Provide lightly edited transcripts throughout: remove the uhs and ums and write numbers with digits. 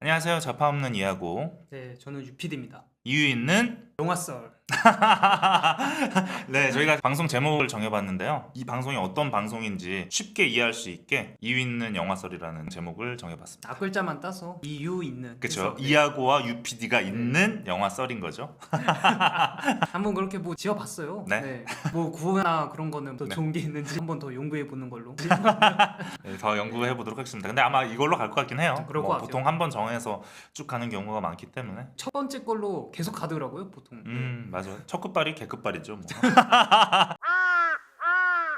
안녕하세요. 좌파 없는 이하고 네, 저는 유피디입니다. 이유 있는 영화썰. 네, 저희가 방송 제목을 정해봤는데요. 이 방송이 어떤 방송인지 쉽게 이해할 수 있게 이유 있는 영화설이라는 제목을 정해봤습니다. 앞글자만 따서 이유 있는. 그쵸? 해서, 네. 이하고와 유피디가 있는 영화설인 거죠. 한번 그렇게 뭐 지어봤어요. 네. 뭐 구호나 그런 거는 더 네. 좋은 게 있는지 한번 더 연구해 보는 걸로. 네, 더 연구해보도록 하겠습니다. 근데 아마 이걸로 갈 것 같긴 해요. 그럴 것 같아요. 보통 한 번 정해서 쭉 가는 경우가 많기 때문에. 첫 번째 걸로 계속 가더라고요, 보통. 맞아요. 첫 끝발이 개끝발이죠. 뭐.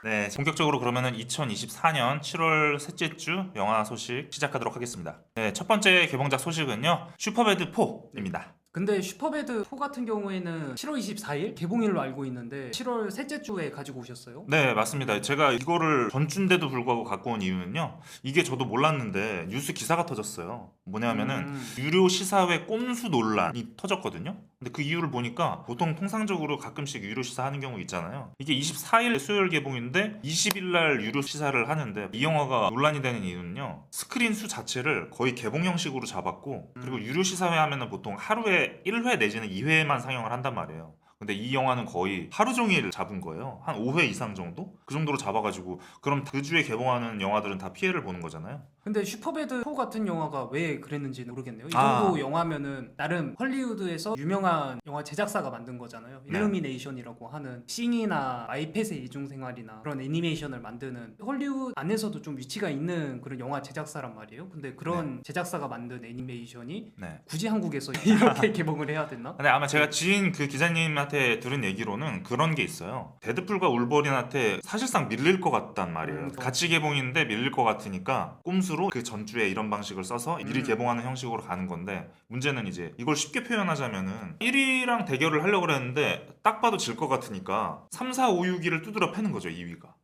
네, 본격적으로 그러면은 2024년 7월 셋째 주 영화 소식 시작하도록 하겠습니다. 네, 첫 번째 개봉작 소식은요. 슈퍼배드 4입니다. 근데 슈퍼배드 4 같은 경우에는 7월 24일 개봉일로 알고 있는데 7월 셋째 주에 가지고 오셨어요? 네, 맞습니다. 제가 이거를 전주인데도 불구하고 갖고 온 이유는요. 이게 저도 몰랐는데 뉴스 기사가 터졌어요. 뭐냐면은 유료 시사회 꼼수 논란이 터졌거든요. 근데 그 이유를 보니까 보통 통상적으로 가끔씩 유료 시사 하는 경우 있잖아요. 이게 24일 수요일 개봉인데 20일 날 유료 시사를 하는데 이 영화가 논란이 되는 이유는요. 스크린 수 자체를 거의 개봉 형식으로 잡았고 그리고 유료 시사회 하면은 보통 하루에 1회 내지는 2회만 상영을 한단 말이에요. 근데 이 영화는 거의 하루 종일 잡은 거예요. 한 5회 이상 정도? 그 정도로 잡아가지고 그럼 그 주에 개봉하는 영화들은 다 피해를 보는 거잖아요. 근데 슈퍼배드 4 같은 영화가 왜 그랬는지 모르겠네요. 이 아. 정도 영화면은 나름 헐리우드에서 유명한 영화 제작사가 만든 거잖아요. 네. 일루미네이션이라고 하는 싱이나 아이팻의 이중생활이나 그런 애니메이션을 만드는 헐리우드 안에서도 좀 위치가 있는 그런 영화 제작사란 말이에요. 근데 그런 제작사가 만든 애니메이션이 네. 굳이 한국에서 이렇게 개봉을 해야 됐나? 근데 아마 제가 지인 그 기자님한테 들은 얘기로는 그런 게 있어요. 데드풀과 울버린한테 사실상 밀릴 것 같단 말이에요. 같이 개봉인데 밀릴 것 같으니까 꼼수로 그 전주에 이런 방식을 써서 미리 개봉하는 형식으로 가는 건데 문제는 이제 이걸 쉽게 표현하자면은 1위랑 대결을 하려고 그랬는데 딱 봐도 질 것 같으니까 3, 4, 5, 6위를 두드려 패는 거죠, 2위가.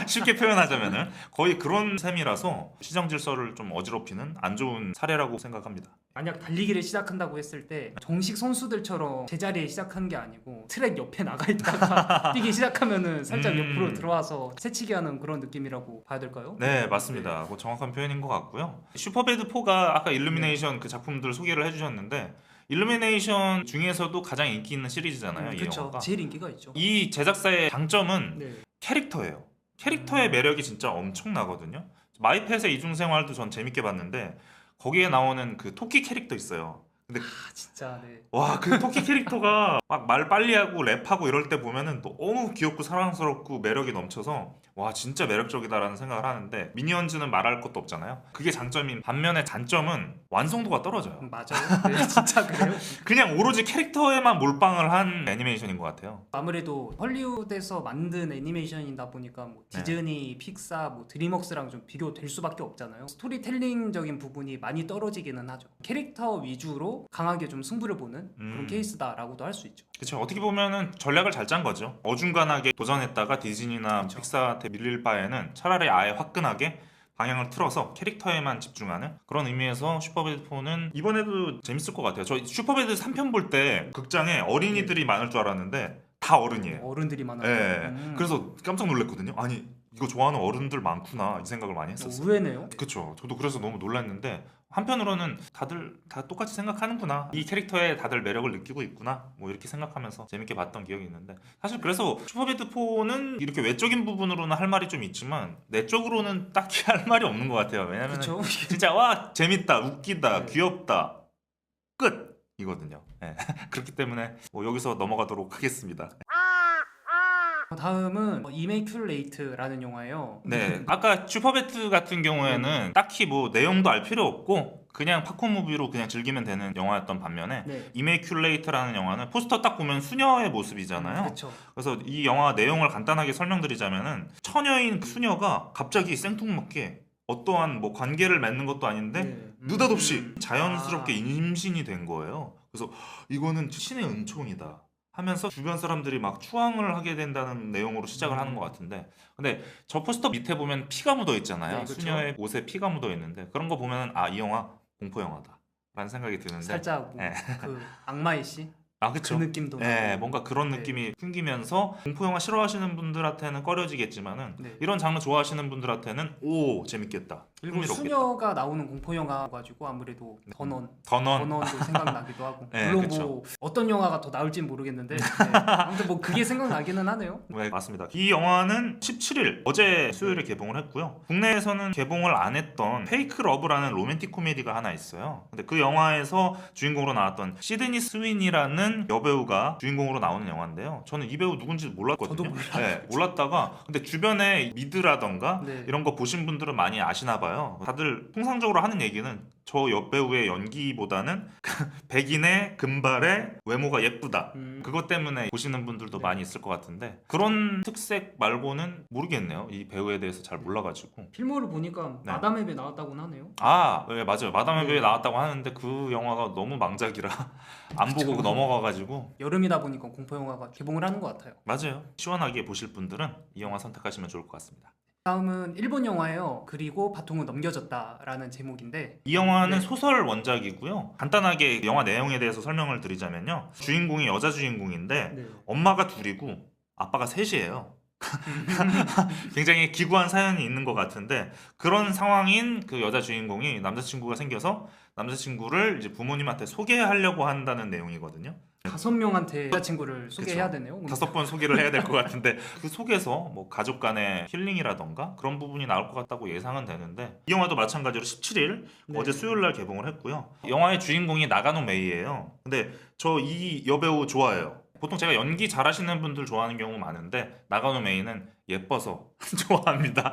쉽게 표현하자면은 거의 그런 셈이라서 시정 질서를 좀 어지럽히는 안 좋은 사례라고 생각합니다. 만약 달리기를 시작한다고 했을 때 정식 선수들처럼 제자리에 시작한 게 아니고 트랙 옆에 나가 있다가 뛰기 시작하면은 살짝 옆으로 들어와서 새치기 하는 그런 느낌이라고 봐야 될까요? 네, 맞습니다. 그 정확한 표현인 것 같고요. 슈퍼배드 4가 아까 일루미네이션 그 작품들 소개를 해주셨는데 일루미네이션 중에서도 가장 인기 있는 시리즈잖아요. 이 그렇죠. 영화가. 제일 인기가 있죠. 이 제작사의 장점은 네. 캐릭터예요. 캐릭터의 매력이 진짜 엄청나거든요. 마이펫의 이중생활도 전 재밌게 봤는데 거기에 나오는 그 토끼 캐릭터 있어요. 근데 진짜 네. 와, 그 토끼 캐릭터가 막 말 빨리 하고 랩하고 이럴 때 보면은 너무 귀엽고 사랑스럽고 매력이 넘쳐서 와, 진짜 매력적이다라는 생각을 하는데 미니언즈는 말할 것도 없잖아요. 그게 장점인 반면에 단점은 완성도가 떨어져요. 맞아요. 네, 진짜 그래요. 그냥 오로지 캐릭터에만 몰빵을 한 애니메이션인 것 같아요. 아무래도 헐리우드에서 만든 애니메이션이다 보니까 뭐 디즈니, 픽사, 뭐 드림웍스랑 좀 비교될 수밖에 없잖아요. 스토리텔링적인 부분이 많이 떨어지기는 하죠. 캐릭터 위주로 강하게 좀 승부를 보는 그런 케이스다라고도 할 수 있죠. 그렇죠. 어떻게 보면은 전략을 잘 짠 거죠. 어중간하게 도전했다가 디즈니나 그쵸. 픽사한테 밀릴 바에는 차라리 아예 화끈하게 방향을 틀어서 캐릭터에만 집중하는 그런 의미에서 슈퍼배드 4는 이번에도 재밌을 것 같아요. 저 슈퍼배드 3편 볼 때 극장에 어린이들이 많을 줄 알았는데 다 어른이에요. 어른들이 많아요. 예. 그래서 깜짝 놀랐거든요. 아니, 이거 좋아하는 어른들 많구나 이 생각을 많이 했었어요. 의외네요. 그렇죠. 저도 그래서 너무 놀랐는데 한편으로는 다들 다 똑같이 생각하는구나. 이 캐릭터에 다들 매력을 느끼고 있구나. 뭐 이렇게 생각하면서 재밌게 봤던 기억이 있는데 사실 그래서 슈퍼배드 4는 이렇게 외적인 부분으로는 할 말이 좀 있지만 내적으로는 딱히 할 말이 없는 것 같아요. 왜냐면 그렇죠. 진짜 와, 재밌다, 웃기다, 네. 귀엽다, 끝 이거든요. 네. 그렇기 때문에 뭐 여기서 넘어가도록 하겠습니다. 다음은 이메큐레이트라는 영화예요. 네, 아까 슈퍼배드 같은 경우에는 딱히 뭐 내용도 알 필요 없고 그냥 팝콘 무비로 그냥 즐기면 되는 영화였던 반면에 네. 이메큐레이트라는 영화는 포스터 딱 보면 수녀의 모습이잖아요. 그렇죠. 그래서 이 영화 내용을 간단하게 설명드리자면은 처녀인 그 수녀가 갑자기 생뚱맞게 어떠한 뭐 관계를 맺는 것도 아닌데 느닷없이 자연스럽게 임신이 된 거예요. 그래서 이거는 신의 은총이다 하면서 주변 사람들이 막 추앙을 하게 된다는 내용으로 시작을 하는 것 같은데 근데 저 포스터 밑에 보면 피가 묻어 있잖아요. 네, 그쵸. 수녀의 옷에 피가 묻어 있는데 그런 거 보면 아, 이 영화 공포 영화다 라는 생각이 드는데 살짝 뭐 네. 그 악마의 씨? 아 그 그쵸. 느낌도 예, 나고. 뭔가 그런 네. 느낌이 풍기면서 공포 영화 싫어하시는 분들한테는 꺼려지겠지만은 네. 이런 장르 좋아하시는 분들한테는 오 재밌겠다, 그리고 흥미롭겠다. 수녀가 나오는 공포 영화 가지고 아무래도 더넌 더넌도 생각나기도 하고 네, 물론 그쵸. 뭐 어떤 영화가 더 나올진 모르겠는데 네. 아무튼 뭐 그게 생각나기는 하네요. 네, 맞습니다. 이 영화는 17일 어제 수요일에 개봉을 했고요. 국내에서는 개봉을 안 했던 페이크 러브라는 로맨틱 코미디가 하나 있어요. 근데 그 영화에서 주인공으로 나왔던 시드니 스윈이라는 여배우가 주인공으로 나오는 영화인데요. 저는 이 배우 누군지 몰랐거든요. 저도 몰라요. 네, 몰랐다가 근데 주변에 미드라던가 네. 이런 거 보신 분들은 많이 아시나 봐요. 다들 통상적으로 하는 얘기는 저 여배우의 연기보다는 백인의 금발의 외모가 예쁘다. 그것 때문에 보시는 분들도 네. 많이 있을 것 같은데 그런 특색 말고는 모르겠네요. 이 배우에 대해서 잘 몰라가지고. 필모를 보니까 네. 마담 앱에 나왔다고는 하네요. 아, 네, 맞아요. 마담 네. 웨브에 나왔다고 하는데 그 영화가 너무 망작이라 안 보고 그쵸. 넘어가가지고. 여름이다 보니까 공포 영화가 개봉을 하는 것 같아요. 맞아요. 시원하게 보실 분들은 이 영화 선택하시면 좋을 것 같습니다. 다음은 일본 영화예요. 그리고 바통은 넘겨졌다라는 제목인데 이 영화는 네. 소설 원작이고요. 간단하게 영화 내용에 대해서 설명을 드리자면요. 주인공이 여자 주인공인데 네. 엄마가 둘이고 아빠가 셋이에요. 굉장히 기구한 사연이 있는 것 같은데 그런 상황인 그 여자 주인공이 남자친구가 생겨서 남자친구를 이제 부모님한테 소개하려고 한다는 내용이거든요. 5명한테 여자친구를 소개해야 되네요. 5번 소개를 해야 될 것 같은데 그 속에서 뭐 가족 간의 힐링이라던가 그런 부분이 나올 것 같다고 예상은 되는데 이 영화도 마찬가지로 17일 네. 어제 수요일 날 개봉을 했고요. 영화의 주인공이 나가노 메이예요. 근데 저 이 여배우 좋아해요. 보통 제가 연기 잘하시는 분들 좋아하는 경우 많은데 나가노 메이는 예뻐서 좋아합니다.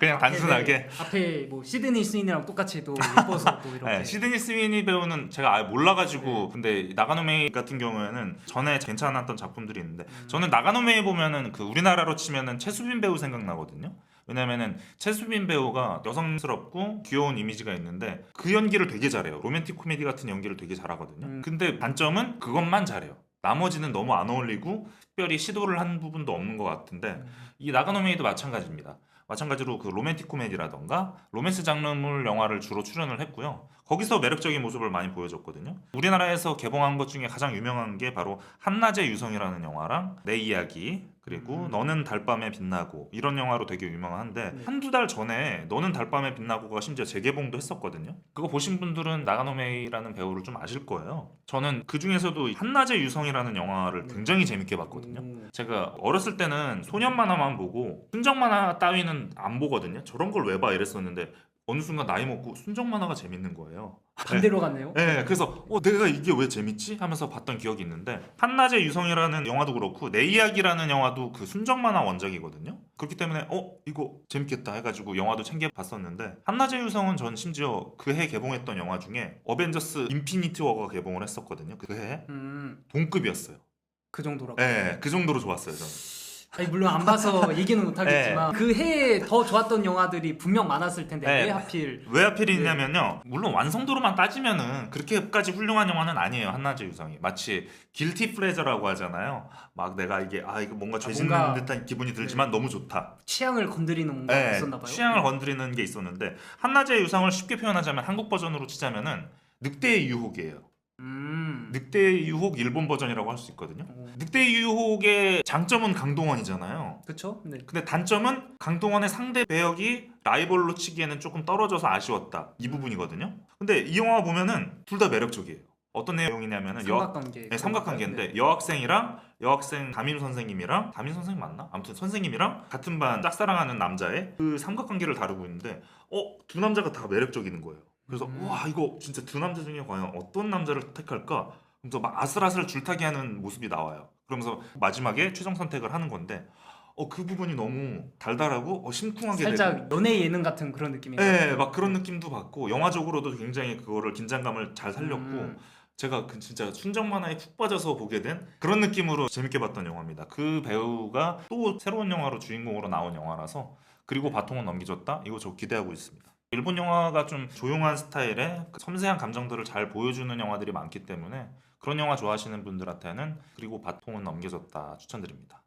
그냥 단순하게. 앞에 뭐 시드니 스윈이랑 똑같이 또 예뻐서 또 이렇게 네, 시드니 스위니 배우는 제가 아예 몰라가지고 네. 근데 나가노 메이 같은 경우에는 전에 괜찮았던 작품들이 있는데 음. 저는 나가노 메이 보면은 그 우리나라로 치면은 최수빈 배우 생각나거든요. 왜냐면은 최수빈 배우가 여성스럽고 귀여운 이미지가 있는데 그 연기를 되게 잘해요. 로맨틱 코미디 같은 연기를 되게 잘하거든요. 근데 단점은 그것만 잘해요. 나머지는 너무 안 어울리고 특별히 시도를 한 부분도 없는 것 같은데 이 나가노 메이도 마찬가지입니다. 마찬가지로 그 로맨틱 코미디라던가 로맨스 장르물 영화를 주로 출연을 했고요. 거기서 매력적인 모습을 많이 보여줬거든요. 우리나라에서 개봉한 것 중에 가장 유명한 게 바로 한낮의 유성이라는 영화랑 내 이야기 그리고 너는 달밤에 빛나고 이런 영화로 되게 유명한데 네. 한두 달 전에 너는 달밤에 빛나고가 심지어 재개봉도 했었거든요. 그거 보신 분들은 나가노 메이라는 배우를 좀 아실 거예요. 저는 그 중에서도 한낮의 유성이라는 영화를 굉장히 재밌게 봤거든요. 제가 어렸을 때는 소년 만화만 보고 순정 만화 따위는 안 보거든요. 저런 걸 왜 봐 이랬었는데 어느 순간 나이 먹고 순정 만화가 재밌는 거예요. 반대로 갔네요. 네, 그래서 내가 이게 왜 재밌지? 하면서 봤던 기억이 있는데 한낮의 유성이라는 영화도 그렇고 내 이야기라는 영화도 그 순정 만화 원작이거든요. 그렇기 때문에 이거 재밌겠다 해가지고 영화도 챙겨 봤었는데 한낮의 유성은 전 심지어 그 해 개봉했던 영화 중에 어벤져스 인피니티 워가 개봉을 했었거든요. 그 해 동급이었어요. 그 정도라고. 네, 그 정도로 좋았어요 저는. 아니 물론 안 봐서 얘기는 못하겠지만 그 해에 더 좋았던 영화들이 분명 많았을 텐데 네. 왜 하필 왜 하필이냐면요. 물론 완성도로만 따지면은 그렇게까지 훌륭한 영화는 아니에요. 한낮의 유성이. 마치 길티 플레저라고 하잖아요. 막 내가 이게 이거 뭔가 죄 짓는 뭔가 듯한 기분이 들지만 너무 좋다. 취향을 건드리는 뭔가 네, 있었나 봐요. 취향을 건드리는 게 있었는데 한낮의 유성을 쉽게 표현하자면 한국 버전으로 치자면은 늑대의 유혹이에요. 늑대의 유혹 일본 버전이라고 할 수 있거든요. 늑대의 유혹의 장점은 강동원이잖아요. 그렇죠? 네. 근데 단점은 강동원의 상대 배역이 라이벌로 치기에는 조금 떨어져서 아쉬웠다. 이 부분이거든요. 근데 이 영화 보면은 둘 다 매력적이에요. 어떤 내용이냐면은 삼각관계. 삼각관계인데 네. 여학생 담임 선생님이랑 담임 선생님 맞나? 아무튼 선생님이랑 같은 반 짝사랑하는 남자의 그 삼각관계를 다루고 있는데 두 남자가 다 매력적인 거예요. 그래서 와 이거 진짜 두 남자 중에 과연 어떤 남자를 택할까? 그래서 막 아슬아슬 줄타기 하는 모습이 나와요. 그러면서 마지막에 최종 선택을 하는 건데 그 부분이 너무 달달하고 심쿵하게 살짝 되고 연애 예능 같은 그런 느낌인가요? 네, 막 그런 느낌도 받고 영화적으로도 굉장히 그거를 긴장감을 잘 살렸고 제가 진짜 순정 만화에 푹 빠져서 보게 된 그런 느낌으로 재밌게 봤던 영화입니다. 그 배우가 또 새로운 영화로 주인공으로 나온 영화라서 그리고 바통은 넘겨줬다? 이거 저 기대하고 있습니다. 일본 영화가 좀 조용한 스타일의 그 섬세한 감정들을 잘 보여주는 영화들이 많기 때문에 그런 영화 좋아하시는 분들한테는 그리고 바통은 넘겨줬다 추천드립니다.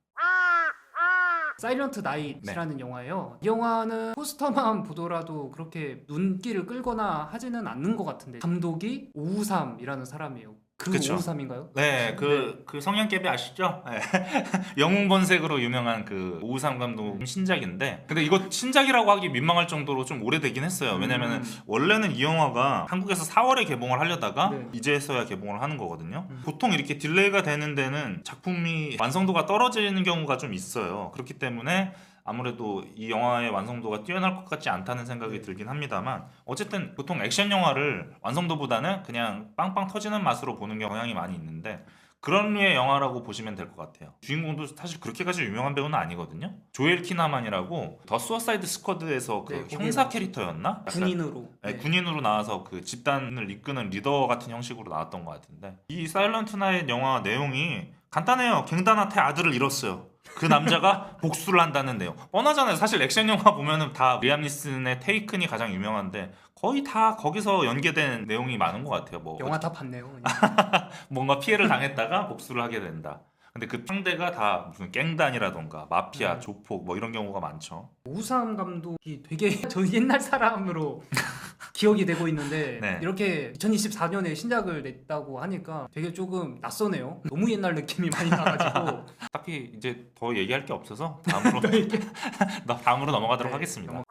사일런트 나잇이라는 영화예요. 이 영화는 포스터만 보더라도 그렇게 눈길을 끌거나 하지는 않는 것 같은데 감독이 오우삼이라는 사람이에요. 그 그쵸. 553인가요? 네, 그 성냥개비 아시죠? 네. 영웅본색으로 유명한 그 오우삼 감독 신작인데, 근데 이거 신작이라고 하기 민망할 정도로 좀 오래되긴 했어요. 왜냐면은 원래는 이 영화가 한국에서 4월에 개봉을 하려다가 네. 이제서야 개봉을 하는 거거든요. 음. 보통 이렇게 딜레이가 되는 데는 작품이 완성도가 떨어지는 경우가 좀 있어요. 그렇기 때문에 아무래도 이 영화의 완성도가 뛰어날 것 같지 않다는 생각이 들긴 합니다만, 어쨌든 보통 액션 영화를 완성도보다는 그냥 빵빵 터지는 맛으로 보는 경향이 많이 있는데, 그런 류의 영화라고 보시면 될 것 같아요. 주인공도 사실 그렇게까지 유명한 배우는 아니거든요. 조엘 키나만이라고 더 수어사이드 스쿼드에서 그 네, 거기에 형사 나왔죠. 캐릭터였나? 약간 군인으로. 네, 네. 군인으로 나와서 그 집단을 이끄는 리더 같은 형식으로 나왔던 것 같은데, 이 사일런트 나잇 영화 내용이 간단해요. 갱단한테 아들을 잃었어요. 그 남자가 복수를 한다는 내용. 뻔하잖아요. 사실 액션 영화 보면은 다 리암 니슨의 테이큰이 가장 유명한데 거의 다 거기서 연계된 내용이 많은 것 같아요. 뭐 영화 다 봤네요. 그냥. 뭔가 피해를 당했다가 복수를 하게 된다. 근데 그 상대가 다 무슨 갱단이라던가 마피아, 조폭 뭐 이런 경우가 많죠. 우상 감독이 되게 저 옛날 사람으로 기억이 되고 있는데 네. 이렇게 2024년에 신작을 냈다고 하니까 되게 조금 낯서네요. 너무 옛날 느낌이 많이 나가지고 딱히 이제 더 얘기할 게 없어서 다음으로 넘어가도록 네, 하겠습니다.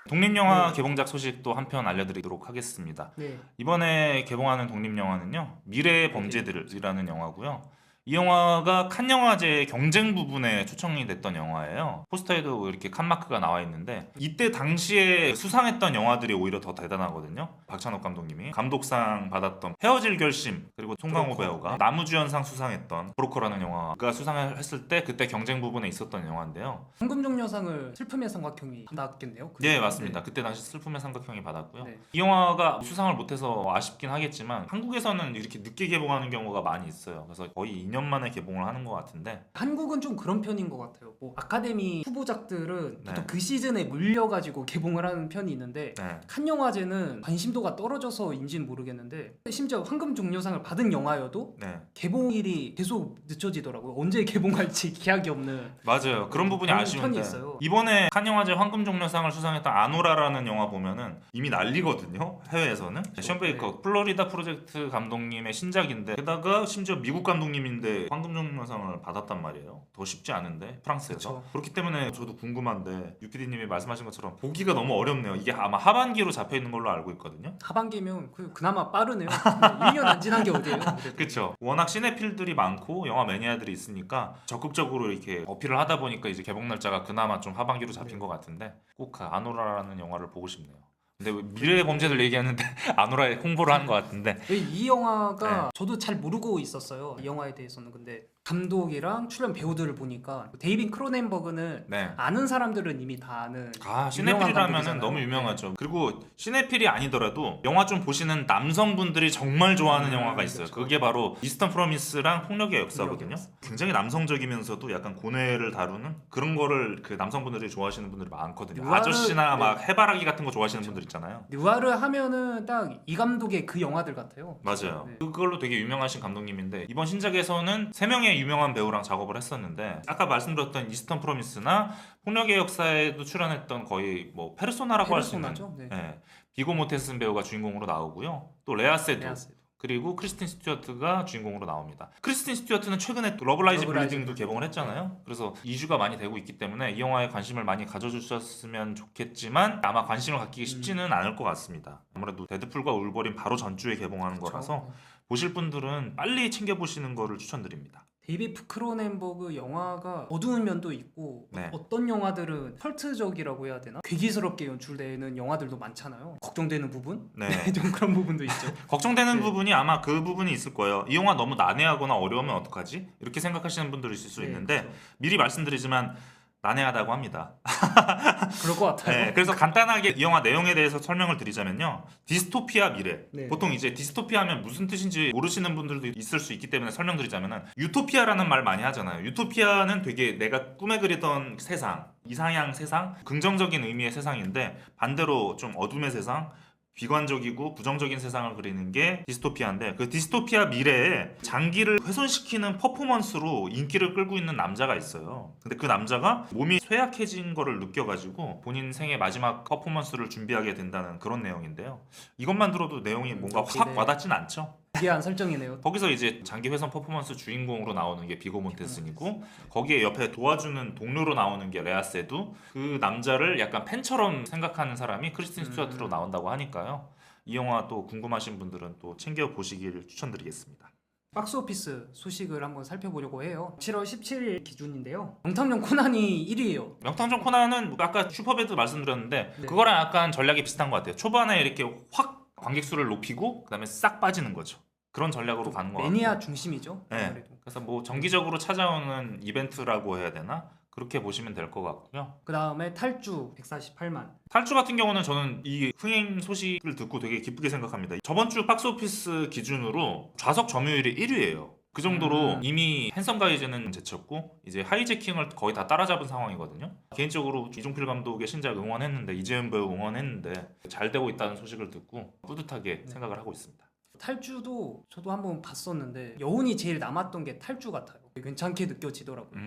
독립영화 네. 개봉작 소식도 한편 알려드리도록 하겠습니다. 네. 이번에 개봉하는 독립영화는요, 미래의 범죄들이라는 영화고요. 이 영화가 칸 영화제 경쟁 부분에 초청이 됐던 영화예요. 포스터에도 이렇게 칸 마크가 나와 있는데, 이때 당시에 수상했던 영화들이 오히려 더 대단하거든요. 박찬욱 감독님이 감독상 받았던 헤어질 결심, 그리고 송강호 브로커, 배우가 네. 나무주연상 수상했던 브로커라는 영화가 수상을 했을 때 그때 경쟁 부분에 있었던 영화인데요. 황금종려상을 슬픔의 삼각형이 받았겠네요. 네, 맞습니다. 그때 당시 슬픔의 삼각형이 받았고요. 네. 이 영화가 수상을 못해서 아쉽긴 하겠지만 한국에서는 이렇게 늦게 개봉하는 경우가 많이 있어요. 그래서 거의 2년 만에 개봉을 하는 것 같은데, 한국은 좀 그런 편인 것 같아요. 뭐 아카데미 후보작들은 네. 보통 그 시즌에 물려가지고 개봉을 하는 편이 있는데 네. 칸 영화제는 관심도가 떨어져서인지는 모르겠는데 심지어 황금종려상을 받은 영화여도 네, 개봉일이 계속 늦춰지더라고요. 언제 개봉할지 기약이 없는. 맞아요. 그런 부분이 그런 아쉬운데 편이 있어요. 이번에 칸 영화제 황금종려상을 수상했던 아노라라는 영화 보면은 이미 난리거든요. 해외에서는. 션 베이커 플로리다 프로젝트 감독님의 신작인데, 게다가 심지어 미국 감독님인데 황금종려상을 받았단 말이에요. 더 쉽지 않은데 프랑스에서. 그쵸. 그렇기 때문에 저도 궁금한데 유피디님이 말씀하신 것처럼 보기가 너무 어렵네요. 이게 아마 하반기로 잡혀 있는 걸로 알고 있거든요. 하반기면 그나마 빠르네요. 1년 안 지난 게 어디예요? 그래도. 그렇죠. 워낙 시네필들이 많고 영화 매니아들이 있으니까 적극적으로 이렇게 어필을 하다 보니까 이제 개봉 날짜가 그나마 좀 하반기로 잡힌 것 같은데, 꼭 그 아노라라는 영화를 보고 싶네요. 근데 왜 미래의 범죄들 얘기하는데 아노라에 홍보를 하는 것 같은데. 이 영화가 저도 잘 모르고 있었어요. 이 영화에 대해서는. 근데 감독이랑 출연 배우들을 보니까 데이빈 크로넨버그는 네. 아는 사람들은 이미 다 아는 유명한 시네필이라면은 감독이잖아요. 너무 유명하죠. 그리고 시네필이 아니더라도 영화 좀 보시는 남성분들이 정말 좋아하는 영화가 있어요. 그렇죠. 그게 바로 이스턴 프로미스랑 폭력의 역사거든요. 폭력의 역사. 굉장히 남성적이면서도 약간 고뇌를 다루는 그런 거를 그 남성분들이 좋아하시는 분들이 많거든요. 누아르- 아저씨나 네. 막 해바라기 같은 거 좋아하시는 분들 있잖아요. 느와르 하면은 딱 이 감독의 그 영화들 같아요. 맞아요. 네. 그걸로 되게 유명하신 감독님인데, 이번 신작에서는 3명의 유명한 배우랑 작업을 했었는데, 아까 말씀드렸던 이스턴 프로미스나 폭력의 역사에도 출연했던 거의 뭐 페르소나라고 할 수 있는, 페르소나죠? 네. 네, 비고 모텐슨 배우가 주인공으로 나오고요. 또 레아 세두, 레아세도. 그리고 크리스틴 스튜어트가 주인공으로 나옵니다. 크리스틴 스튜어트는 최근에 러브라이즈 러브라이즈 빌딩도 개봉을 했잖아요. 그래서 이슈가 많이 되고 있기 때문에 이 영화에 관심을 많이 가져주셨으면 좋겠지만 아마 관심을 갖기 쉽지는 않을 것 같습니다. 아무래도 데드풀과 울버린 바로 전주에 개봉하는 거라서 그렇죠. 보실 분들은 빨리 챙겨보시는 거를 추천드립니다. 데이비드 크로넨버그 영화가 어두운 면도 있고 네. 어떤 영화들은 컬트적이라고 해야 되나? 괴기스럽게 연출되는 영화들도 많잖아요. 걱정되는 부분? 네. 좀 그런 부분도 있죠. 걱정되는 네. 부분이 아마 그 부분이 있을 거예요. 이 영화 너무 난해하거나 어려우면 어떡하지? 이렇게 생각하시는 분들이 있을 수 네, 있는데, 그렇죠. 미리 말씀드리지만 난해하다고 합니다. 그럴 것 같아요. 네, 그래서 간단하게 이 영화 내용에 대해서 설명을 드리자면요. 디스토피아 미래. 네. 보통 이제 디스토피아 하면 무슨 뜻인지 모르시는 분들도 있을 수 있기 때문에 설명드리자면은, 유토피아라는 말 많이 하잖아요. 유토피아는 되게 내가 꿈에 그리던 세상, 이상향 세상, 긍정적인 의미의 세상인데, 반대로 좀 어둠의 세상, 비관적이고 부정적인 세상을 그리는 게 디스토피아인데, 그 디스토피아 미래에 장기를 훼손시키는 퍼포먼스로 인기를 끌고 있는 남자가 있어요. 근데 그 남자가 몸이 쇠약해진 거를 느껴가지고 본인 생애 마지막 퍼포먼스를 준비하게 된다는 그런 내용인데요. 이것만 들어도 내용이 뭔가 확 네. 와닿진 않죠? 특이한 설정이네요. 거기서 이제 장기 회선 퍼포먼스 주인공으로 나오는 게 비고 몬테슨이고 거기에 옆에 도와주는 동료로 나오는 게 레아 세두. 그 남자를 약간 팬처럼 생각하는 사람이 크리스틴 스튜어트로 나온다고 하니까요. 이 영화 또 궁금하신 분들은 또 챙겨 보시길 추천드리겠습니다. 박스오피스 소식을 한번 살펴보려고 해요. 7월 17일 기준인데요. 명탐정 코난이 1위예요. 명탐정 코난은 아까 슈퍼배드 말씀드렸는데 네. 그거랑 약간 전략이 비슷한 것 같아요. 초반에 이렇게 확 관객수를 높이고 그다음에 싹 빠지는 거죠. 그런 전략으로 가는 것 같아요. 매니아 중심이죠. 네. 아무래도. 그래서 뭐 정기적으로 찾아오는 이벤트라고 해야 되나? 그렇게 보시면 될 것 같고요. 그 다음에 탈주 148만. 탈주 같은 경우는 저는 이 흥행 소식을 듣고 되게 기쁘게 생각합니다. 저번 주 박스오피스 기준으로 좌석 점유율이 1위예요. 그 정도로 이미 핸섬 가이즈는 제쳤고 이제 하이제킹을 거의 다 따라잡은 상황이거든요. 개인적으로 이종필 감독의 신작 응원했는데 이재은 배우 응원했는데 잘 되고 있다는 소식을 듣고 뿌듯하게 생각을 하고 있습니다. 탈주도 저도 한번 봤었는데 여운이 제일 남았던 게 탈주 같아요. 괜찮게 느껴지더라고요.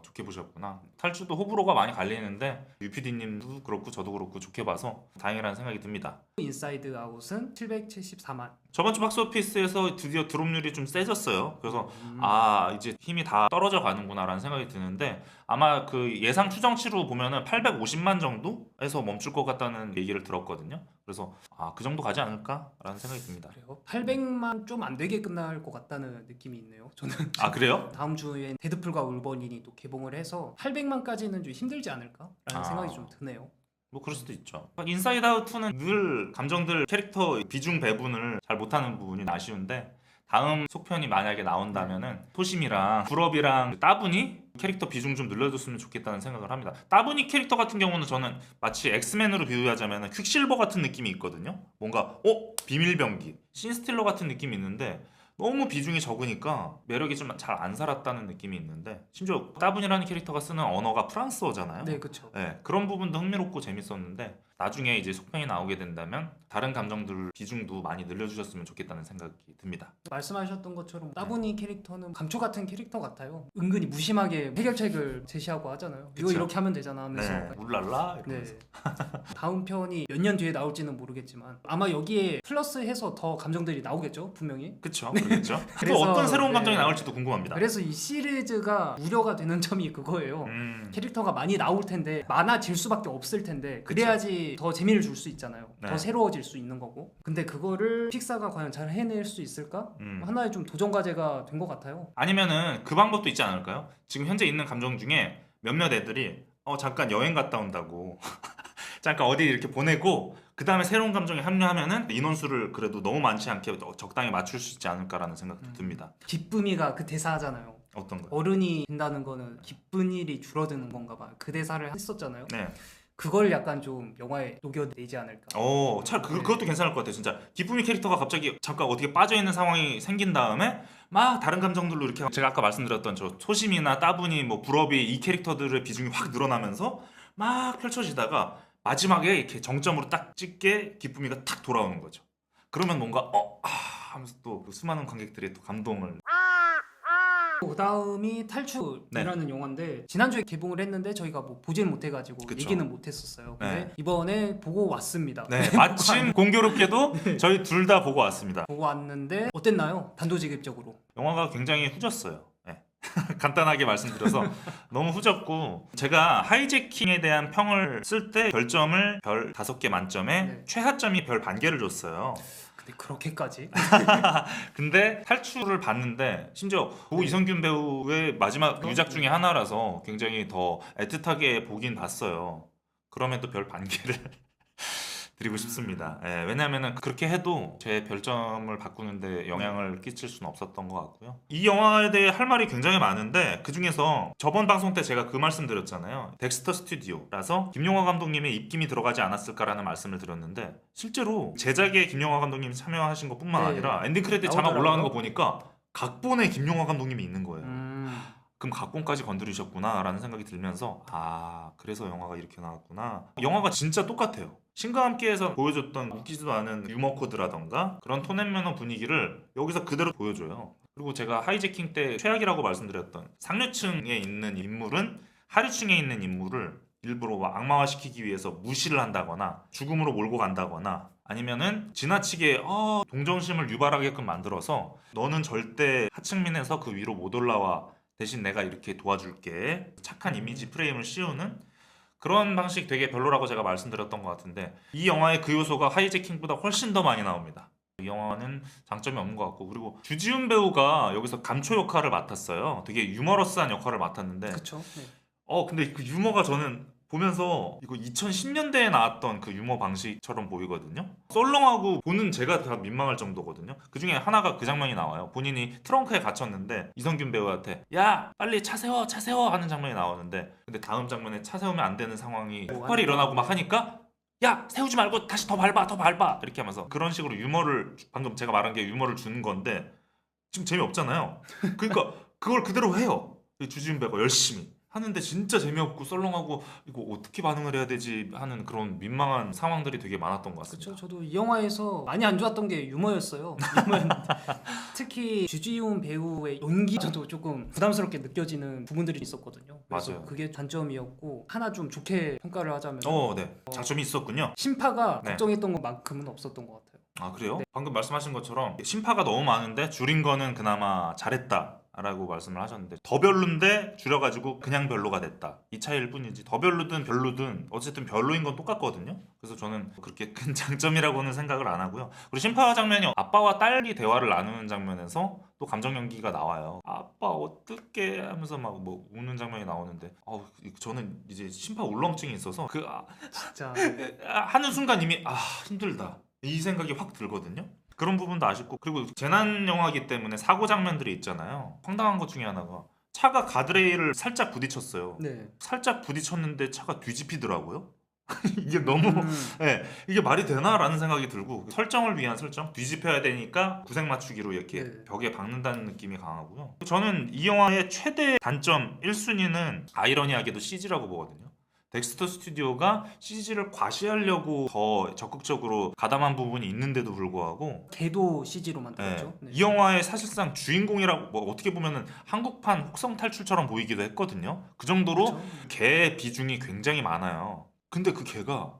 좋게 보셨구나. 탈주도 호불호가 많이 갈리는데 UPD님도 그렇고 저도 그렇고 좋게 봐서 다행이라는 생각이 듭니다. 인사이드 아웃은 774만. 저번 주 박스오피스에서 드디어 드롭률이 좀 세졌어요. 그래서 이제 힘이 다 떨어져 가는구나라는 생각이 드는데 아마 그 예상 추정치로 보면은 850만 정도에서 멈출 것 같다는 얘기를 들었거든요. 그래서 그 정도 가지 않을까라는 생각이 듭니다. 그래요? 800만 좀 안 되게 끝날 것 같다는 느낌이 있네요. 저는 그래요? 다음 주엔 데드풀과 울버린이 또 개봉을 해서 800만까지는 좀 힘들지 않을까라는 생각이 좀 드네요. 뭐 그럴 수도 있죠. 인사이드 아웃 2는 늘 감정들 캐릭터 비중 배분을 잘 못하는 부분이 아쉬운데 다음 속편이 만약에 나온다면은 토심이랑 불업이랑 따분이 캐릭터 비중 좀 늘려줬으면 좋겠다는 생각을 합니다. 따분이 캐릭터 같은 경우는 저는 마치 엑스맨으로 비유하자면 퀵실버 같은 느낌이 있거든요. 뭔가 비밀병기, 신스틸러 같은 느낌이 있는데 너무 비중이 적으니까 매력이 좀 잘 안 살았다는 느낌이 있는데 심지어 따분이라는 캐릭터가 쓰는 언어가 프랑스어잖아요. 네, 그렇죠. 네, 그런 부분도 흥미롭고 재밌었는데 나중에 이제 속편이 나오게 된다면 다른 감정들 비중도 많이 늘려주셨으면 좋겠다는 생각이 듭니다. 말씀하셨던 것처럼 따분이 캐릭터는 감초 같은 캐릭터 같아요. 은근히 무심하게 해결책을 제시하고 하잖아요. 이거 그쵸. 이렇게 하면 되잖아 하면서. 네, 울랄라 네. 이러면서. 다음 편이 몇 년 뒤에 나올지는 모르겠지만 아마 여기에 플러스해서 더 감정들이 나오겠죠, 분명히. 그쵸, 그렇겠죠. 또 그래서, 어떤 새로운 네. 감정이 나올지도 궁금합니다. 그래서 이 시리즈가 우려가 되는 점이 그거예요. 캐릭터가 많이 나올 텐데 많아질 수밖에 없을 텐데 그래야지 더 재미를 줄 수 있잖아요. 네. 더 새로워질 수 있는 거고. 근데 그거를 픽사가 과연 잘 해낼 수 있을까? 음. 하나의 좀 도전 과제가 된 것 같아요. 아니면은 그 방법도 있지 않을까요? 지금 현재 있는 감정 중에 몇몇 애들이 잠깐 여행 갔다 온다고 잠깐 어디 이렇게 보내고 그 다음에 새로운 감정에 합류하면은 인원수를 그래도 너무 많지 않게 적당히 맞출 수 있지 않을까라는 생각도 듭니다. 기쁨이가 그 대사잖아요. 어떤 거요? 어른이 된다는 거는 기쁜 일이 줄어드는 건가 봐요. 그 대사를 했었잖아요. 네. 그걸 약간 좀 영화에 녹여내지 않을까. 그것도 괜찮을 것 같아요. 진짜 기쁨이 캐릭터가 갑자기 잠깐 어떻게 빠져있는 상황이 생긴 다음에 막 다른 감정들로 이렇게 제가 아까 말씀드렸던 저 소심이나 따분이 뭐 불업이 이 캐릭터들의 비중이 확 늘어나면서 막 펼쳐지다가 마지막에 이렇게 정점으로 딱 찍게 기쁨이가 탁 돌아오는 거죠. 그러면 뭔가 하면서 또 수많은 관객들이 또 감동을. 그 다음이 탈출이라는 영화인데 지난주에 개봉을 했는데 저희가 뭐 보지는 못해가지고 그쵸. 얘기는 못했었어요. 근데 네. 이번에 보고 왔습니다. 네, 마침 공교롭게도 저희 둘 다 보고 왔습니다. 보고 왔는데 어땠나요? 단도직입적으로. 영화가 굉장히 후졌어요. 네. 간단하게 말씀드려서 너무 후졌고 제가 하이제킹에 대한 평을 쓸 때 별점을 별 5개 만점에 네. 최하점이 별 반 개를 줬어요. 근데 그렇게까지? 근데 탈출을 봤는데 심지어 고 이성균 배우의 마지막 유작 중에 하나라서 굉장히 더 애틋하게 보긴 봤어요. 그러면 또 별 반 개를 드리고 싶습니다. 왜냐하면 그렇게 해도 제 별점을 바꾸는데 영향을 끼칠 수는 없었던 것 같고요. 이 영화에 대해 할 말이 굉장히 많은데 그 중에서 저번 방송 때 제가 그 말씀 드렸잖아요. 덱스터 스튜디오라서 김용화 감독님의 입김이 들어가지 않았을까라는 말씀을 드렸는데 실제로 제작에 김용화 감독님이 참여하신 것뿐만 네. 아니라 엔딩 크레딧 자막 나오더라고요. 올라가는 거 보니까 각본에 김용화 감독님이 있는 거예요. 그럼 각본까지 건드리셨구나 라는 생각이 들면서 그래서 영화가 이렇게 나왔구나. 영화가 진짜 똑같아요. 신과 함께해서 보여줬던 웃기지도 않은 유머 코드라던가 그런 톤앤매너 분위기를 여기서 그대로 보여줘요. 그리고 제가 하이제킹 때 최악이라고 말씀드렸던 상류층에 있는 인물은 하류층에 있는 인물을 일부러 악마화시키기 위해서 무시를 한다거나 죽음으로 몰고 간다거나 아니면은 지나치게 동정심을 유발하게끔 만들어서 너는 절대 하층민에서 그 위로 못 올라와. 대신 내가 이렇게 도와줄게. 착한 이미지 프레임을 씌우는 그런 방식 되게 별로라고 제가 말씀드렸던 것 같은데 이 영화의 그 요소가 하이제킹보다 훨씬 더 많이 나옵니다. 이 영화는 장점이 없는 것 같고 그리고 주지훈 배우가 여기서 감초 역할을 맡았어요. 되게 유머러스한 역할을 맡았는데 그쵸. 네. 근데 그 유머가 저는 보면서 이거 2010년대에 나왔던 그 유머 방식처럼 보이거든요. 썰렁하고 보는 제가 다 민망할 정도거든요. 그 중에 하나가 그 장면이 나와요. 본인이 트렁크에 갇혔는데 이성균 배우한테 야 빨리 차 세워 차 세워 하는 장면이 나오는데 근데 다음 장면에 차 세우면 안 되는 상황이 폭발이 일어나고 막 하니까 야 세우지 말고 다시 더 밟아 더 밟아 이렇게 하면서 그런 식으로 유머를 방금 제가 말한 게 유머를 주는 건데 지금 재미없잖아요. 그러니까 그걸 그대로 해요. 이 주지훈 배우가 열심히 하는데 진짜 재미없고 썰렁하고 이거 어떻게 반응을 해야 되지 하는 그런 민망한 상황들이 되게 많았던 것 같습니다. 그쵸. 저도 이 영화에서 많이 안 좋았던 게 유머였어요. 유머였는데 특히 주지훈 배우의 연기도 조금 부담스럽게 느껴지는 부분들이 있었거든요. 그래서 맞아요. 그게 단점이었고 하나 좀 좋게 평가를 하자면 네. 장점이 있었군요. 심파가 네. 걱정했던 것만큼은 없었던 것 같아요. 아, 그래요? 네. 방금 말씀하신 것처럼 심파가 너무 많은데 줄인 거는 그나마 잘했다라고 말씀을 하셨는데 더 별론데 줄여가지고 그냥 별로가 됐다. 이 차이일 뿐이지 더 별로든 별로든 어쨌든 별로인 건 똑같거든요. 그래서 저는 그렇게 큰 장점이라고는 생각을 안 하고요. 그리고 심파 장면이 아빠와 딸이 대화를 나누는 장면에서 또 감정 연기가 나와요. 아빠 어떻게 하면서 막 뭐 우는 장면이 나오는데 저는 이제 심파 울렁증이 있어서 진짜 하는 순간 이미 힘들다. 이 생각이 확 들거든요. 그런 부분도 아쉽고 그리고 재난 영화이기 때문에 사고 장면들이 있잖아요. 황당한 것 중에 하나가 차가 가드레일을 살짝 부딪혔어요. 네. 살짝 부딪혔는데 차가 뒤집히더라고요. 이게 너무 음, 이게 말이 되나라는 생각이 들고 설정을 위한 설정 뒤집혀야 되니까 구색 맞추기로 이렇게 네. 벽에 박는다는 느낌이 강하고요. 저는 이 영화의 최대 단점 1순위는 아이러니하게도 CG라고 보거든요. 덱스터 스튜디오가 CG를 과시하려고 더 적극적으로 가담한 부분이 있는데도 불구하고 걔도 CG로 만들었죠. 네. 이 영화의 사실상 주인공이라고 뭐 어떻게 보면은 한국판 혹성 탈출처럼 보이기도 했거든요. 그 정도로 그쵸? 개의 비중이 굉장히 많아요. 근데 그 개가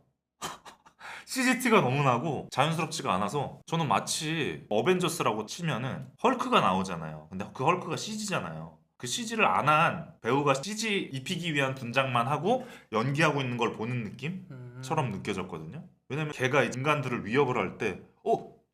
CGT가 너무 나고 자연스럽지가 않아서 저는 마치 어벤져스라고 치면은 헐크가 나오잖아요. 근데 그 헐크가 CG잖아요. 그 CG를 안 한 배우가 CG 입히기 위한 분장만 하고 연기하고 있는 걸 보는 느낌처럼 느껴졌거든요. 왜냐면 걔가 인간들을 위협을 할 때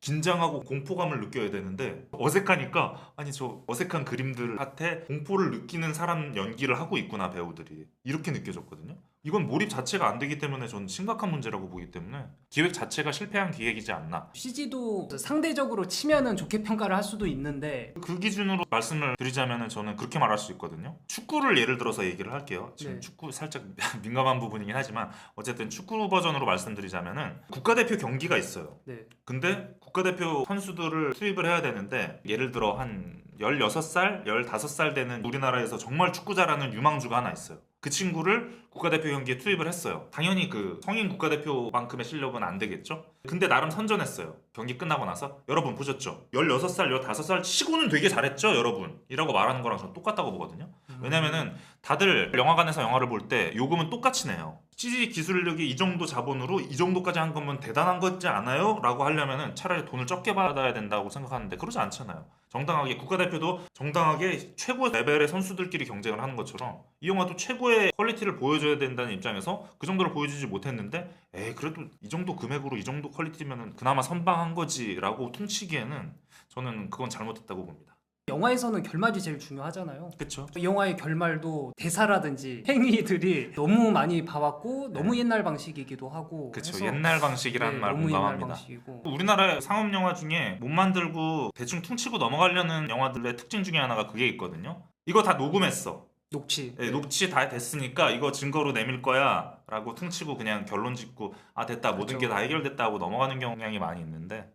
긴장하고 공포감을 느껴야 되는데 어색하니까 아니 저 어색한 그림들한테 공포를 느끼는 사람 연기를 하고 있구나 배우들이 이렇게 느껴졌거든요. 이건 몰입 자체가 안 되기 때문에 저는 심각한 문제라고 보기 때문에 기획 자체가 실패한 기획이지 않나. CG도 상대적으로 치면은 좋게 평가를 할 수도 있는데 그 기준으로 말씀을 드리자면 저는 그렇게 말할 수 있거든요. 축구를 예를 들어서 얘기를 할게요. 지금 네. 축구 살짝 민감한 부분이긴 하지만 어쨌든 축구 버전으로 말씀드리자면은 국가대표 경기가 있어요. 네. 근데 국가대표 선수들을 투입을 해야 되는데 예를 들어 한 16살, 15살 되는 우리나라에서 정말 축구 잘하는 유망주가 하나 있어요. 그 친구를 국가대표 경기에 투입을 했어요. 당연히 그 성인 국가대표만큼의 실력은 안 되겠죠? 근데 나름 선전했어요. 경기 끝나고 나서 여러분 보셨죠? 16살, 15살 치고는 되게 잘했죠, 여러분? 이라고 말하는 거랑 저는 똑같다고 보거든요. 왜냐면은 다들 영화관에서 영화를 볼 때 요금은 똑같이 내요. CG 기술력이 이 정도 자본으로 이 정도까지 한 거면 대단한 거지 않아요? 라고 하려면은 차라리 돈을 적게 받아야 된다고 생각하는데 그러지 않잖아요. 정당하게 국가대표도 정당하게 최고 레벨의 선수들끼리 경쟁을 하는 것처럼 이 영화도 최고의 퀄리티를 보여줘야 된다는 입장에서 그 정도를 보여주지 못했는데 그래도 이 정도 금액으로 이 정도 퀄리티면은 그나마 선방한 거지라고 퉁치기에는 저는 그건 잘못했다고 봅니다. 영화에서는 결말이 제일 중요하잖아요. 그렇죠. 이 영화의 결말도 대사라든지 행위들이 너무 많이 봐왔고 너무 옛날 방식이기도 하고 그렇죠. 해서 옛날 방식이라는 네, 말 너무 옛날 공감합니다. 방식이고 우리나라의 상업 영화 중에 못 만들고 대충 퉁치고 넘어가려는 영화들의 특징 중에 하나가 그게 있거든요. 이거 다 녹음했어. 녹취 녹취 다 됐으니까 이거 증거로 내밀 거야 라고 퉁치고 그냥 결론 짓고 됐다 모든 게 다 해결됐다 하고 넘어가는 경향이 많이 있는데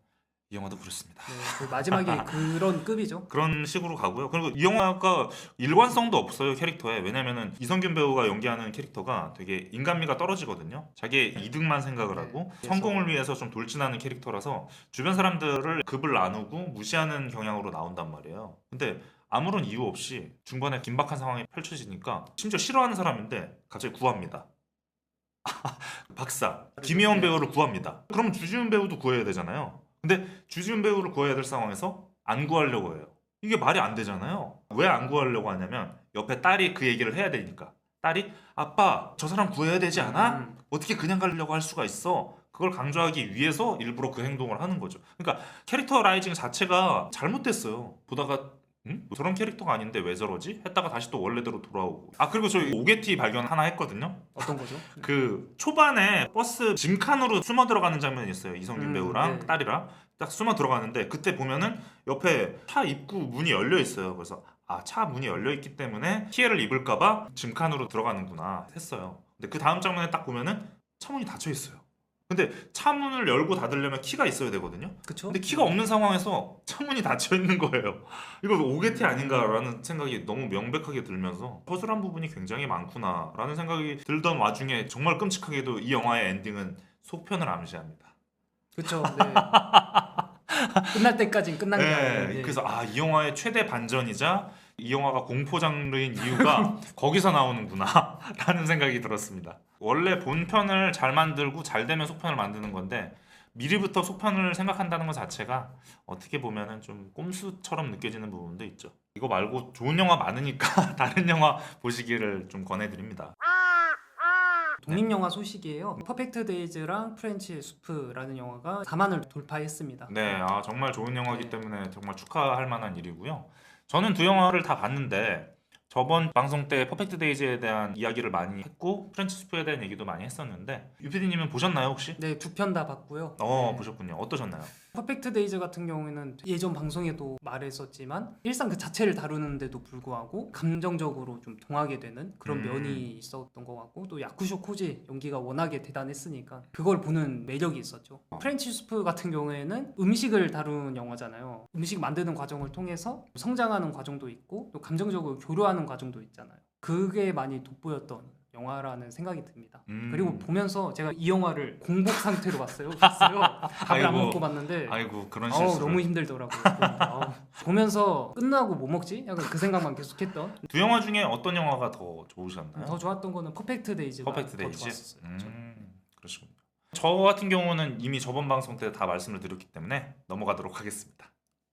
이 영화도 그렇습니다. 네, 그 마지막에 그런 급이죠. 그런 식으로 가고요. 그리고 이 영화가 일관성도 없어요, 캐릭터에. 왜냐면은 이성균 배우가 연기하는 캐릭터가 되게 인간미가 떨어지거든요. 자기의 이득만 생각을 하고 그래서- 성공을 위해서 좀 돌진하는 캐릭터라서 주변 사람들을 급을 나누고 무시하는 경향으로 나온단 말이에요. 근데 아무런 이유 없이 중간에 긴박한 상황이 펼쳐지니까 심지어 싫어하는 사람인데 갑자기 구합니다. 박사 김혜원 네. 배우를 구합니다. 그럼 주지훈 배우도 구해야 되잖아요. 근데 주지훈 배우를 구해야 될 상황에서 안 구하려고 해요. 이게 말이 안 되잖아요. 왜 안 구하려고 하냐면 옆에 딸이 그 얘기를 해야 되니까. 딸이 아빠 저 사람 구해야 되지 않아? 어떻게 그냥 가려고 할 수가 있어? 그걸 강조하기 위해서 일부러 그 행동을 하는 거죠. 그러니까 캐릭터라이징 자체가 잘못됐어요. 보다가 저런 캐릭터가 아닌데 왜 저러지? 했다가 다시 또 원래대로 돌아오고. 아 그리고 저희 오게티 발견 하나 했거든요. 어떤 거죠? 그 초반에 버스 짐칸으로 숨어 들어가는 장면이 있어요. 이성균 배우랑 네. 딸이랑 딱 숨어 들어가는데 그때 보면은 옆에 차 입구 문이 열려 있어요. 그래서 아 차 문이 열려 있기 때문에 피해를 입을까봐 짐칸으로 들어가는구나 했어요. 근데 그 다음 장면에 딱 보면은 차 문이 닫혀 있어요. 근데 차 문을 열고 닫으려면 키가 있어야 되거든요. 그쵸? 근데 키가 없는 상황에서 창문이 닫혀 있는 거예요. 이거 오게티 아닌가라는 생각이 너무 명백하게 들면서 허술한 부분이 굉장히 많구나라는 생각이 들던 와중에 정말 끔찍하게도 이 영화의 엔딩은 속편을 암시합니다. 그쵸. 네. 끝날 때까진 끝난 게 아니에요. 네, 예. 그래서 아 이 영화의 최대 반전이자 이 영화가 공포 장르인 이유가 거기서 나오는구나라는 생각이 들었습니다. 원래 본편을 잘 만들고 잘 되면 속편을 만드는 건데 미리부터 속편을 생각한다는 것 자체가 어떻게 보면은 좀 꼼수처럼 느껴지는 부분도 있죠. 이거 말고 좋은 영화 많으니까 다른 영화 보시기를 좀 권해드립니다. 독립영화 소식이에요. 퍼펙트 데이즈랑 프렌치 수프라는 영화가 4만을 돌파했습니다. 네, 아 정말 좋은 영화이기 네. 때문에 정말 축하할 만한 일이고요. 저는 두 영화를 다 봤는데 저번 방송 때 퍼펙트 데이즈에 대한 이야기를 많이 했고 프렌치 스프에 대한 얘기도 많이 했었는데 유피디님은 보셨나요 혹시? 네, 두 편 다 봤고요. 네. 보셨군요. 어떠셨나요? 퍼펙트 데이즈 같은 경우에는 예전 방송에도 말했었지만 일상 그 자체를 다루는데도 불구하고 감정적으로 좀 동하게 되는 그런 면이 있었던 것 같고 또 야쿠쇼 코지 연기가 워낙에 대단했으니까 그걸 보는 매력이 있었죠. 프렌치 수프 같은 경우에는 음식을 다룬 영화잖아요. 음식 만드는 과정을 통해서 성장하는 과정도 있고 또 감정적으로 교류하는 과정도 있잖아요. 그게 많이 돋보였던 영화라는 생각이 듭니다. 그리고 보면서 제가 이 영화를 공복 상태로 봤어요. 밥을 안 아이고. 먹고 봤는데 아이고 그런 실수를. 너무 힘들더라고요. 보면서 끝나고 뭐 먹지? 약간 그 생각만 계속했던. 두 영화 중에 어떤 영화가 더 좋으셨나요? 더 좋았던 거는 퍼펙트 데이즈가 퍼펙트 더 데이즈? 좋았었어요. 그러시군요. 저 같은 경우는 이미 저번 방송 때 다 말씀을 드렸기 때문에 넘어가도록 하겠습니다.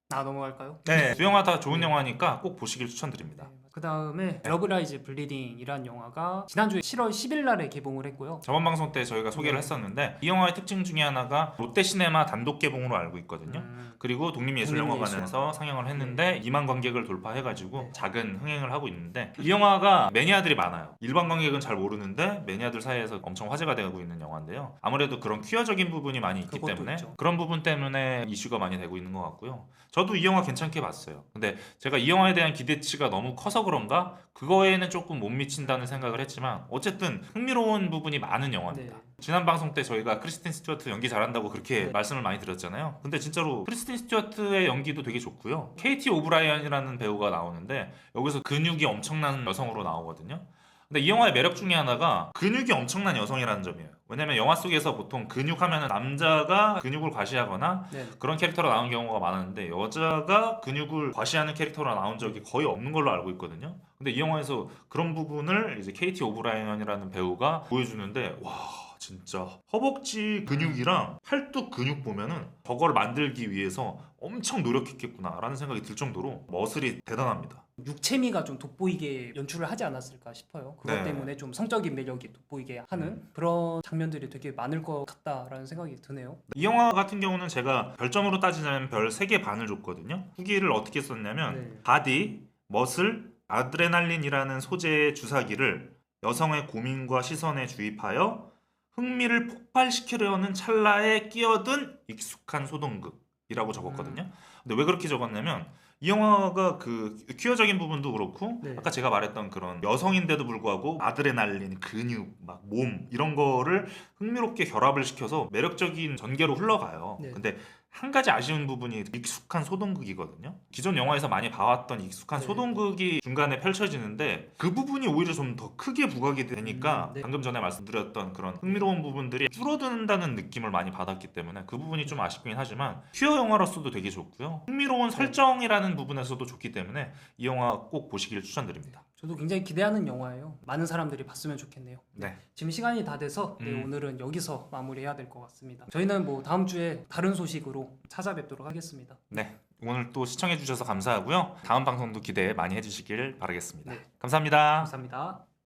넘어갈까요? 네, 두 영화 다 좋은 영화니까 꼭 보시길 추천드립니다. 그 다음에 러브라이즈 블리딩이란 영화가 지난주에 7월 10일 날에 개봉을 했고요. 저번 방송 때 저희가 소개를 했었는데 이 영화의 특징 중에 하나가 롯데시네마 단독 개봉으로 알고 있거든요. 그리고 독립예술영화관에서 상영을 했는데 2만 관객을 돌파해가지고 작은 흥행을 하고 있는데 이 영화가 매니아들이 많아요. 일반 관객은 잘 모르는데 매니아들 사이에서 엄청 화제가 되고 있는 영화인데요. 아무래도 그런 퀴어적인 부분이 많이 있기 그것도 때문에 있죠. 그런 부분 때문에 이슈가 많이 되고 있는 것 같고요. 저도 이 영화 괜찮게 봤어요. 근데 제가 이 영화에 대한 기대치가 너무 커서 그런가 그거에는 조금 못 미친다는 생각을 했지만 어쨌든 흥미로운 부분이 많은 영화입니다. 네. 지난 방송 때 저희가 크리스틴 스튜어트 연기 잘한다고 그렇게 네. 말씀을 많이 드렸잖아요. 근데 진짜로 크리스틴 스튜어트의 연기도 되게 좋고요. 케이티 오브라이언이라는 배우가 나오는데 여기서 근육이 엄청난 여성으로 나오거든요. 근데 이 영화의 매력 중에 하나가 근육이 엄청난 여성이라는 점이에요. 왜냐면 영화 속에서 보통 근육 하면은 남자가 근육을 과시하거나 네. 그런 캐릭터로 나온 경우가 많았는데 여자가 근육을 과시하는 캐릭터로 나온 적이 거의 없는 걸로 알고 있거든요. 근데 이 영화에서 그런 부분을 이제 케이티 오브라이언이라는 배우가 보여주는데 와 진짜 허벅지 근육이랑 팔뚝 근육 보면은 저걸 만들기 위해서 엄청 노력했겠구나라는 생각이 들 정도로 머슬이 대단합니다. 육체미가 좀 돋보이게 연출을 하지 않았을까 싶어요. 그것 네. 때문에 좀 성적인 매력이 돋보이게 하는 그런 장면들이 되게 많을 것 같다라는 생각이 드네요. 이 영화 같은 경우는 제가 별점으로 따지자면 별 3개 반을 줬거든요. 후기를 어떻게 썼냐면 네. 바디, 머슬, 아드레날린이라는 소재의 주사기를 여성의 고민과 시선에 주입하여 흥미를 폭발시키려는 찰나에 끼어든 익숙한 소동극이라고 적었거든요. 근데 왜 그렇게 적었냐면 이 영화가 그 퀴어적인 부분도 그렇고 네. 아까 제가 말했던 그런 여성인데도 불구하고 아드레날린, 근육, 막 몸 이런 거를 흥미롭게 결합을 시켜서 매력적인 전개로 흘러가요. 네. 근데 한 가지 아쉬운 부분이 익숙한 소동극이거든요. 기존 영화에서 많이 봐왔던 익숙한 네. 소동극이 중간에 펼쳐지는데 그 부분이 오히려 좀 더 크게 부각이 되니까 네. 방금 전에 말씀드렸던 그런 흥미로운 부분들이 줄어든다는 느낌을 많이 받았기 때문에 그 부분이 좀 아쉽긴 하지만 퀴어 영화로서도 되게 좋고요. 흥미로운 설정이라는 부분에서도 좋기 때문에 이 영화 꼭 보시길 추천드립니다. 저도 굉장히 기대하는 영화예요. 많은 사람들이 봤으면 좋겠네요. 네. 지금 시간이 다 돼서 네, 오늘은 여기서 마무리해야 될 것 같습니다. 저희는 뭐 다음 주에 다른 소식으로 찾아뵙도록 하겠습니다. 네. 오늘 또 시청해 주셔서 감사하고요. 다음 방송도 기대 많이 해주시길 바라겠습니다. 네. 감사합니다. 감사합니다.